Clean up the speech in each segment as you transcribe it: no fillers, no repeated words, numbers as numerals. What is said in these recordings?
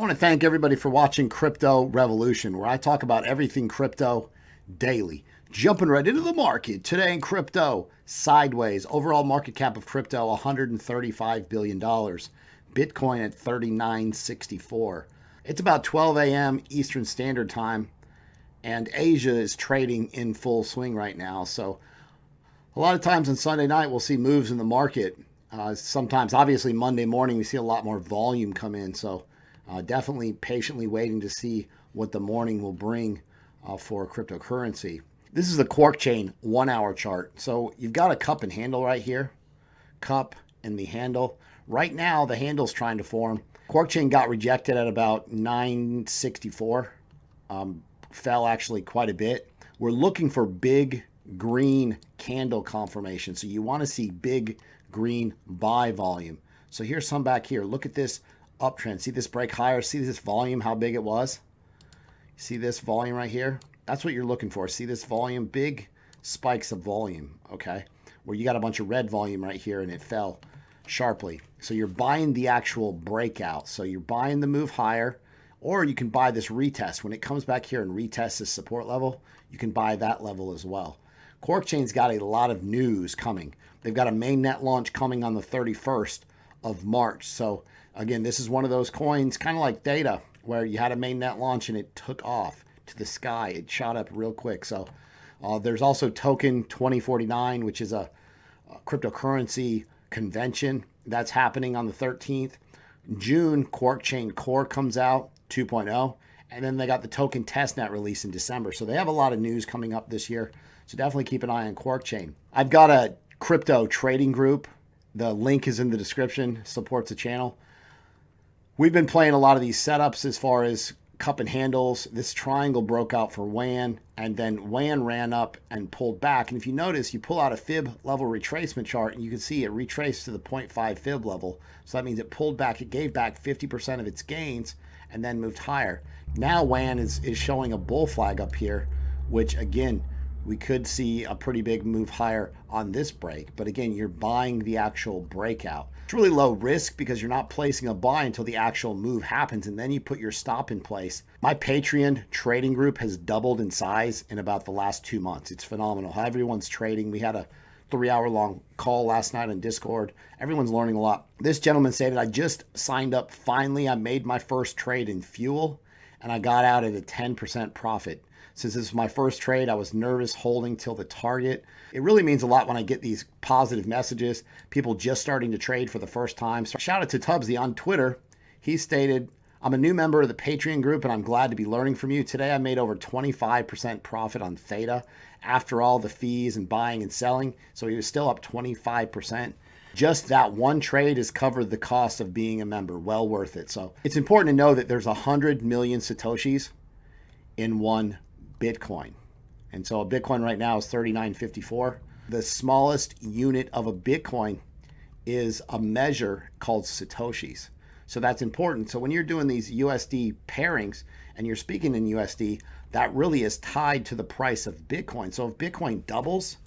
I want to thank everybody for watching Crypto Revolution, where I talk about everything crypto daily. Jumping right into the market. Today in crypto, sideways. Overall market cap of crypto, $135 billion. Bitcoin at $39.64. It's about 12 a.m. Eastern Standard Time, and Asia is trading in full swing right now. So a lot of times on Sunday night, we'll see moves in the market. Sometimes, obviously, Monday morning, we see a lot more volume come in. So definitely patiently waiting to see what the morning will bring for cryptocurrency. This is the Quark Chain 1 hour chart. So you've got a cup and handle right here. Cup and the handle. Right now, the handle's trying to form. Quark Chain got rejected at about 964. Fell actually quite a bit. We're looking for big green candle confirmation. So you want to see big green buy volume. So here's some back here. Look at this uptrend. See this break higher? See this volume, how big it was? See this volume right here? That's what you're looking for. See this volume? Big spikes of volume, okay? Where you got a bunch of red volume right here and it fell sharply. So you're buying the actual breakout. So you're buying the move higher, or you can buy this retest. When it comes back here and retests this support level, you can buy that level as well. Quark Chain's got a lot of news coming. They've got a mainnet launch coming on the 31st of March. So again, this is one of those coins, kind of like Data, where you had a mainnet launch and it took off to the sky. It shot up real quick. So there's also Token 2049, which is a cryptocurrency convention that's happening on the 13th. June, Quark Chain Core comes out 2.0. And then they got the token testnet release in December. So they have a lot of news coming up this year. So definitely keep an eye on Quark Chain. I've got a crypto trading group. The link is in the description. Supports the channel. We've been playing a lot of these setups as far as cup and handles. This triangle broke out for WAN, and then WAN ran up and pulled back. And if you notice, you pull out a fib level retracement chart, and you can see it retraced to the 0.5 fib level. So that means it pulled back. It gave back 50% of its gains and then moved higher. Now WAN is showing a bull flag up here, which again, we could see a pretty big move higher on this break. But again, you're buying the actual breakout. It's really low risk because you're not placing a buy until the actual move happens, and then you put your stop in place. My Patreon trading group has doubled in size in about the last 2 months. It's phenomenal how everyone's trading. We had a 3-hour long call last night on Discord. Everyone's learning a lot. This gentleman stated, I just signed up. Finally, I made my first trade in fuel, and I got out at a 10% profit. Since this is my first trade, I was nervous holding till the target. It really means a lot when I get these positive messages, people just starting to trade for the first time. So shout out to Tubbsy on Twitter. He stated, I'm a new member of the Patreon group and I'm glad to be learning from you. Today I made over 25% profit on Theta after all the fees and buying and selling. So he was still up 25%. Just that one trade has covered the cost of being a member. Well worth it. So it's important to know that there's 100 million Satoshis in one Bitcoin. And so a Bitcoin right now is 39.54. The smallest unit of a Bitcoin is a measure called Satoshis. So that's important. So when you're doing these USD pairings and you're speaking in USD, that really is tied to the price of Bitcoin. So if Bitcoin doubles,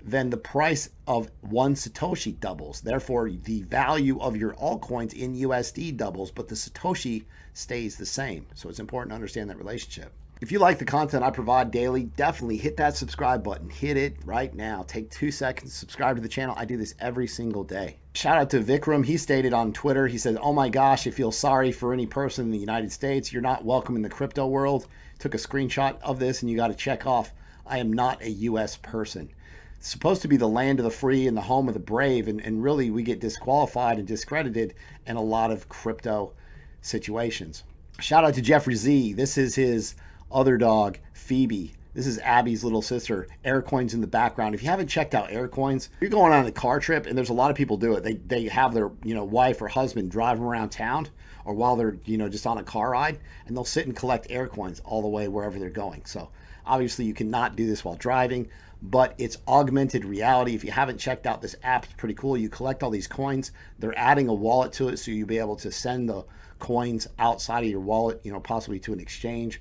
then the price of one Satoshi doubles. Therefore, the value of your altcoins in USD doubles, but the Satoshi stays the same. So it's important to understand that relationship. If you like the content I provide daily, definitely hit that subscribe button. Hit it right now. Take 2 seconds, subscribe to the channel. I do this every single day. Shout out to Vikram. He stated on Twitter, he said, oh my gosh, I feel sorry for any person in the United States. You're not welcome in the crypto world. Took a screenshot of this and you got to check off, I am not a US person. It's supposed to be the land of the free and the home of the brave. And really we get disqualified and discredited in a lot of crypto situations. Shout out to Jeffrey Z. This is his other dog, Phoebe. This is Abby's little sister. Aircoin's in the background. If you haven't checked out Aircoins, you're going on a car trip, and there's a lot of people do it. They have their wife or husband drive them around town, or while they're just on a car ride, and they'll sit and collect Aircoins all the way wherever they're going. So obviously you cannot do this while driving, but it's augmented reality. If you haven't checked out this app, it's pretty cool. You collect all these coins. They're adding a wallet to it, so you'll be able to send the coins outside of your wallet, possibly to an exchange.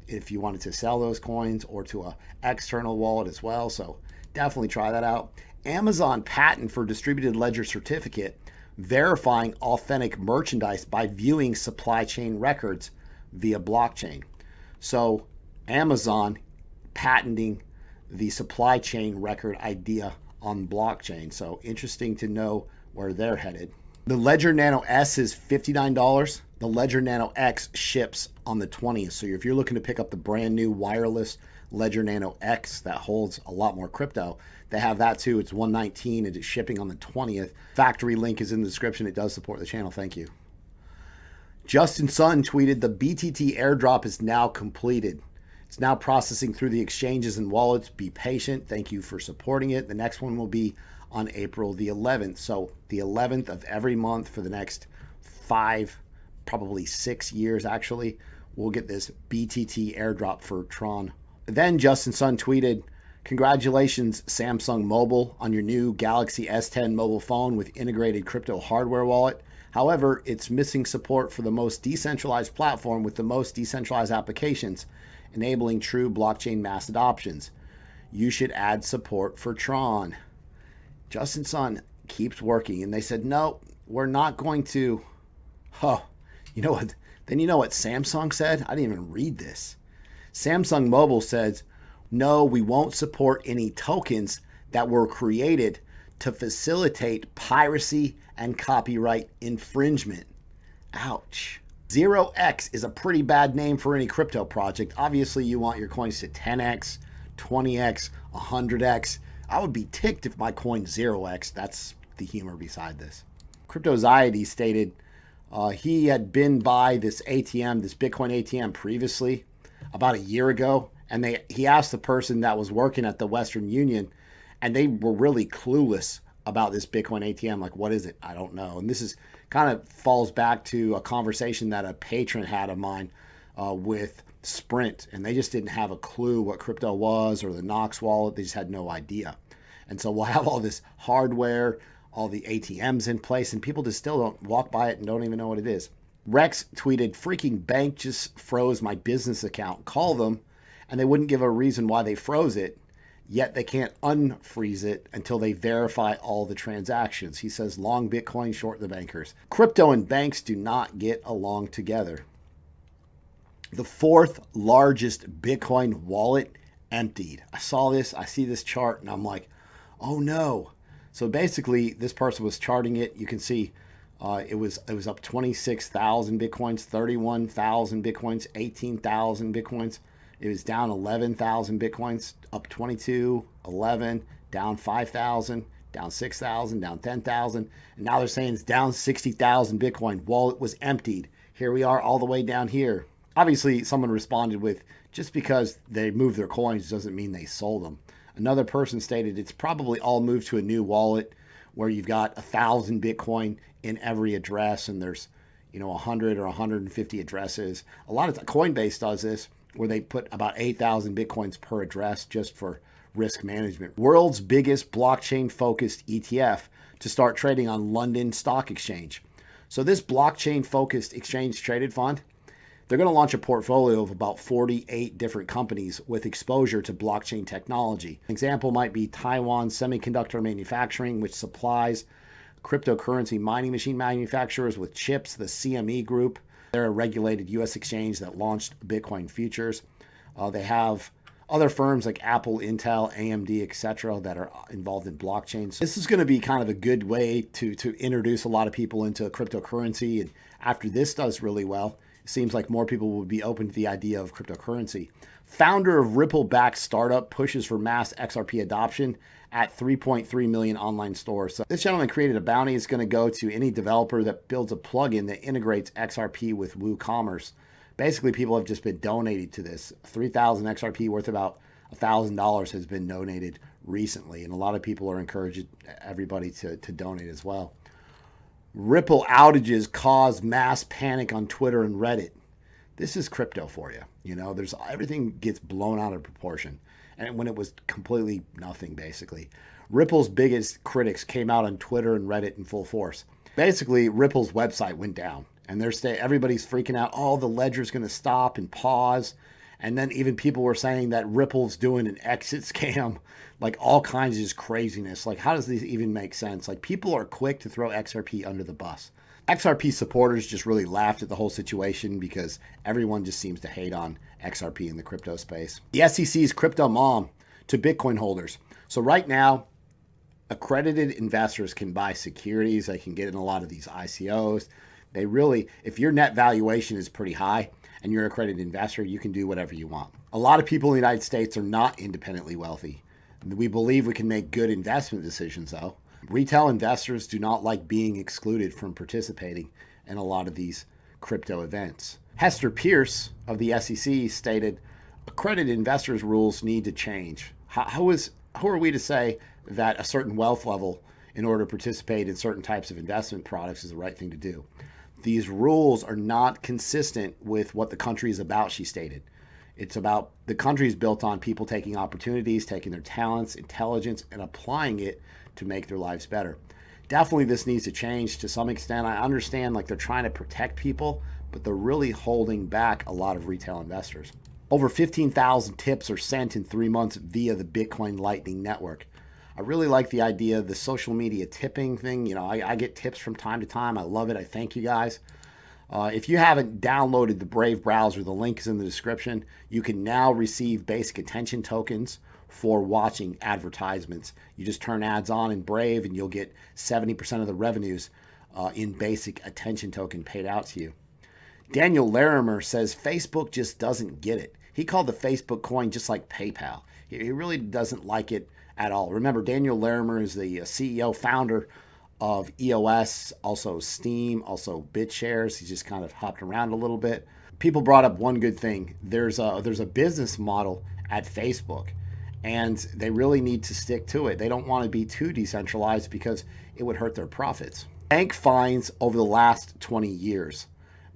If you wanted to sell those coins, or to a external wallet as well. So definitely try that out. Amazon patent for distributed ledger certificate verifying authentic merchandise by viewing supply chain records via blockchain. So Amazon patenting the supply chain record idea on blockchain. So interesting to know where they're headed. The Ledger Nano S is $59. The Ledger Nano X ships on the 20th. So if you're looking to pick up the brand new wireless Ledger Nano X that holds a lot more crypto, they have that too. It's $119 and it's shipping on the 20th. Factory link is in the description. It does support the channel. Thank you. Justin Sun tweeted, the BTT airdrop is now completed. It's now processing through the exchanges and wallets. Be patient. Thank you for supporting it. The next one will be on April the 11th. So the 11th of every month for the next 5, probably 6 years actually, we'll get this BTT airdrop for Tron. Then Justin Sun tweeted, congratulations Samsung Mobile on your new Galaxy S10 mobile phone with integrated crypto hardware wallet. However, it's missing support for the most decentralized platform with the most decentralized applications, enabling true blockchain mass adoptions. You should add support for Tron. Justin Sun keeps working, and they said, no, we're not going to. You know what? Then you know what Samsung said? I didn't even read this. Samsung Mobile says, no, we won't support any tokens that were created to facilitate piracy and copyright infringement. Ouch. 0x is a pretty bad name for any crypto project. Obviously, you want your coins to 10x, 20x, 100x. I would be ticked if my coin 0x. That's the humor beside this. Cryptoziety stated he had been by this ATM, this Bitcoin ATM previously, about a year ago, and he asked the person that was working at the Western Union, and they were really clueless about this Bitcoin ATM. Like, what is it? I don't know. And this is kind of falls back to a conversation that a patron had of mine with Sprint, and they just didn't have a clue what crypto was or the Knox wallet. They just had no idea. And so we'll have all this hardware, all the ATMs in place, and people just still don't walk by it and don't even know what it is. Rex tweeted, freaking bank just froze my business account. Call them, and they wouldn't give a reason why they froze it, yet they can't unfreeze it until they verify all the transactions. He says, long Bitcoin, short the bankers. Crypto and banks do not get along together. The 4th largest Bitcoin wallet, Emptied. I saw this, I see this chart, and I'm like, oh no. So basically, this person was charting it. You can see it was up 26,000 Bitcoins, 31,000 Bitcoins, 18,000 Bitcoins. It was down 11,000 Bitcoins, up 22, 11, down 5,000, down 6,000, down 10,000. And now they're saying it's down 60,000 Bitcoin. Wallet was emptied. Here we are all the way down here. Obviously, someone responded with, just because they moved their coins doesn't mean they sold them. Another person stated it's probably all moved to a new wallet where you've got 1,000 Bitcoin in every address, and there's 100 or 150 addresses. A lot of Coinbase does this, where they put about 8,000 Bitcoins per address just for risk management. World's biggest blockchain-focused ETF to start trading on London Stock Exchange. So this blockchain-focused exchange-traded fund, they're going to launch a portfolio of about 48 different companies with exposure to blockchain technology. An example might be Taiwan Semiconductor Manufacturing, which supplies cryptocurrency mining machine manufacturers with chips, the CME Group. They're a regulated U.S. exchange that launched Bitcoin futures. They have other firms like Apple, Intel, AMD, etc. that are involved in blockchain. So this is going to be kind of a good way to introduce a lot of people into cryptocurrency. And after this does really well, it seems like more people will be open to the idea of cryptocurrency. Founder of Ripple-backed startup pushes for mass XRP adoption at 3.3 million online stores. So this gentleman created a bounty. It's going to go to any developer that builds a plugin that integrates XRP with WooCommerce. Basically, people have just been donating to this. 3,000 XRP worth about $1,000 has been donated recently, and a lot of people are encouraging everybody to donate as well. Ripple outages cause mass panic on Twitter and Reddit. This is crypto for you. There's everything gets blown out of proportion. And when it was completely nothing, basically. Ripple's biggest critics came out on Twitter and Reddit in full force. Basically, Ripple's website went down. And everybody's freaking out. Oh, the ledger's going to stop and pause. And then even people were saying that Ripple's doing an exit scam, like all kinds of just craziness. Like, how does this even make sense? Like, people are quick to throw XRP under the bus. XRP supporters just really laughed at the whole situation because everyone just seems to hate on XRP in the crypto space. The SEC's crypto mom to Bitcoin holders. So right now, accredited investors can buy securities. They can get in a lot of these ICOs. They really, if your net valuation is pretty high and you're an accredited investor, you can do whatever you want. A lot of people in the United States are not independently wealthy. We believe we can make good investment decisions, though. Retail investors do not like being excluded from participating in a lot of these crypto events. Hester Pierce of the SEC stated, accredited investors rules need to change. Who are we to say that a certain wealth level in order to participate in certain types of investment products is the right thing to do? These rules are not consistent with what the country is about, she stated. It's about the country is built on people taking opportunities, taking their talents, intelligence, and applying it to make their lives better. Definitely this needs to change to some extent. I understand like they're trying to protect people, but they're really holding back a lot of retail investors. Over 15,000 tips are sent in 3 months via the Bitcoin Lightning Network. I really like the idea of the social media tipping thing. You know, I get tips from time to time. I love it. I thank you guys. If you haven't downloaded the Brave browser, the link is in the description. You can now receive basic attention tokens for watching advertisements. You just turn ads on in Brave and you'll get 70% of the revenues in basic attention token paid out to you. Daniel Larimer says Facebook just doesn't get it. He called the Facebook coin just like PayPal. He really doesn't like it at all. Remember, Daniel Larimer is the CEO, founder of EOS, also Steam, also BitShares. He's just kind of hopped around a little bit. People brought up one good thing. There's a business model at Facebook, and they really need to stick to it. They don't want to be too decentralized because it would hurt their profits. Bank fines over the last 20 years.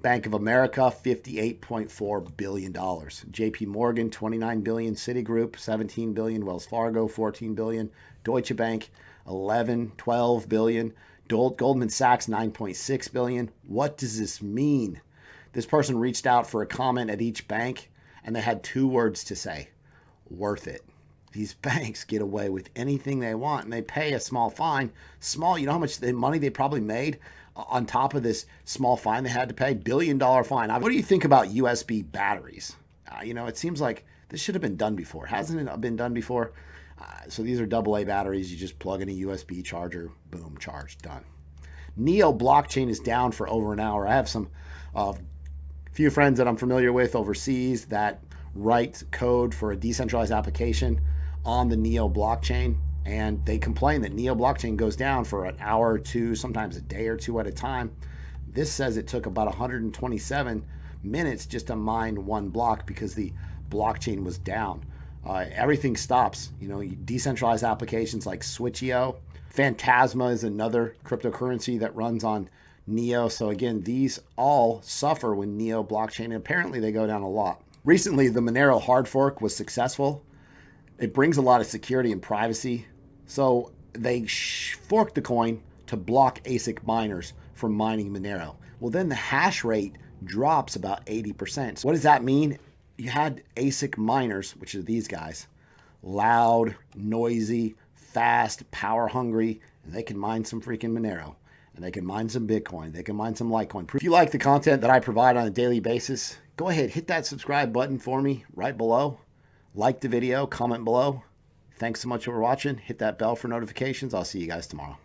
Bank of America, $58.4 billion. JP Morgan, $29 billion. Citigroup, $17 billion. Wells Fargo, $14 billion. Deutsche Bank, $12 billion. Goldman Sachs, $9.6 billion. What does this mean? This person reached out for a comment at each bank, and they had 2 words to say: worth it. These banks get away with anything they want, and they pay a small fine. Small, you know how much money they probably made on top of this small fine they had to pay? $1 billion fine. What do you think about USB batteries? You know, it seems like this should have been done before. Hasn't it been done before? So these are AA batteries. You just plug in a USB charger, boom, charged, done. Neo blockchain is down for over an hour. I have some few friends that I'm familiar with overseas that write code for a decentralized application on the Neo blockchain, and they complain that Neo blockchain goes down for an hour or two, sometimes a day or two at a time. This says it took about 127 minutes just to mine one block because the blockchain was down. Everything stops. You know, decentralized applications like Switch.io. Phantasma is another cryptocurrency that runs on Neo. So again, these all suffer when Neo blockchain, and apparently they go down a lot. Recently, the Monero hard fork was successful. It brings a lot of security and privacy. So they forked the coin to block ASIC miners from mining Monero. Well, then the hash rate drops about 80%. So what does that mean? You had ASIC miners, which are these guys, loud, noisy, fast, power hungry, and they can mine some freaking Monero, and they can mine some Bitcoin, they can mine some Litecoin. If you like the content that I provide on a daily basis, go ahead, hit that subscribe button for me right below. Like the video, comment below. Thanks so much for watching. Hit that bell for notifications. I'll see you guys tomorrow.